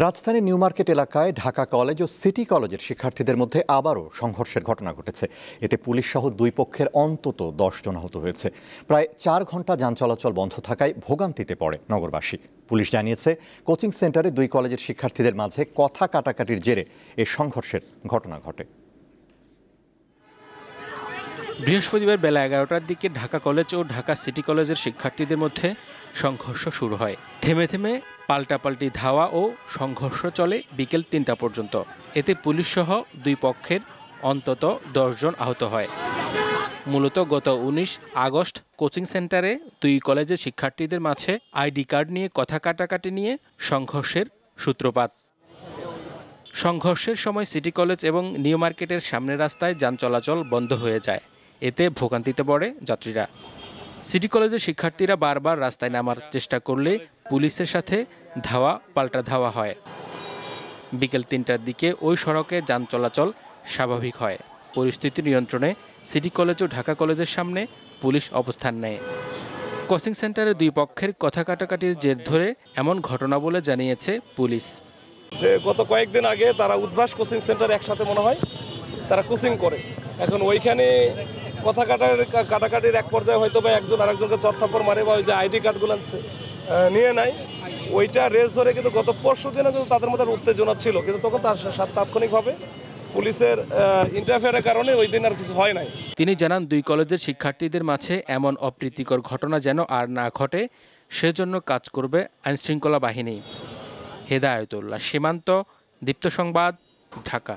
রাজধানীর new market এলাকায় Dhaka college ও city কলেজের শিক্ষার্থীদের মধ্যে আবারও সংঘর্ষের ঘটনা ঘটেছে। এতে পুলিশ সহ দুই পক্ষের অন্তত 10 জন আহত হয়েছে। প্রায় 4 ঘন্টা যান চলাচল বন্ধ থাকায় ভোগান্তিতে পড়ে নগরবাসী। পুলিশ জানিয়েছে, কোচিং সেন্টারে দুই কলেজের শিক্ষার্থীদের মাঝে কথা কাটাকাটির জেরে এ সংঘর্ষের ঘটনা ঘটে। বৃহস্পতিবার বেলা 11টার দিকে ঢাকা কলেজ ও ঢাকা সিটি কলেজের শিক্ষার্থীদের মধ্যে সংঘর্ষ শুরু হয়। থেমে থেমে পাল্টাপাল্টি ধাওয়া ও সংঘর্ষ চলে বিকেল 3টা পর্যন্ত। এতে পুলিশ সহ দুই পক্ষের অন্তত 10 জন আহত হয়। মূলত গত 19 আগস্ট কোচিং সেন্টারে দুই কলেজের শিক্ষার্থীদের মাঝে আইডি কার্ড নিয়ে কথা কাটাকাটি নিয়ে সংঘর্ষের সূত্রপাত। সংঘর্ষের সময় সিটি কলেজ এবং নিউ মার্কেটের সামনের রাস্তায় যান চলাচল বন্ধ হয়ে যায়। এতে ভোগান্তিতে পড়ে যাত্রীরা। সিটি কলেজের শিক্ষার্থীরা বারবার রাস্তায় নামার চেষ্টা করলে পুলিশের সাথে ধাওয়া পাল্টা ধাওয়া হয়। বিকেল 3টার দিকে ওই সড়কে যান চলাচল স্বাভাবিক হয়। পরিস্থিতি নিয়ন্ত্রণে সিটি কলেজ ও ঢাকা কলেজের সামনে পুলিশ অবস্থান নেয়। কোচিং সেন্টারে দুই পক্ষের কথা কাটাকাটির জের ধরে এমন ঘটনা বলে জানিয়েছে পুলিশ। যে গত কয়েকদিন আগে তারা উদ্ভাস কোচিং সেন্টার একসাথে মনে হয় তারা কোচিং করে। এখন ওইখানে কথা কাটাকাটির এক পর্যায়ে হয়তো বা একজন আরেকজনকে চড়থাপ্পড় মারে বা ওই যে আইডি কার্ডগুলো নিয়ে নেয়, ওইটা রেস ধরে কিন্তু গত পরশু দিনও কিন্তু তাদের মধ্যে উত্তেজনা ছিল, কিন্তু তখন তার তাৎক্ষণিকভাবে পুলিশের ইন্টারফেয়ারের কারণে ওই দিন আর কিছু হয় নাই। তিনি জানান, দুই কলেজের শিক্ষার্থীদের মাঝে এমন অপ্রীতিকর ঘটনা যেন আর না ঘটে, সেজন্য কাজ করবে আইনশৃঙ্খলা বাহিনী। হেদায়েতুল্লাহ সীমান্ত, দীপ্ত সংবাদ, ঢাকা।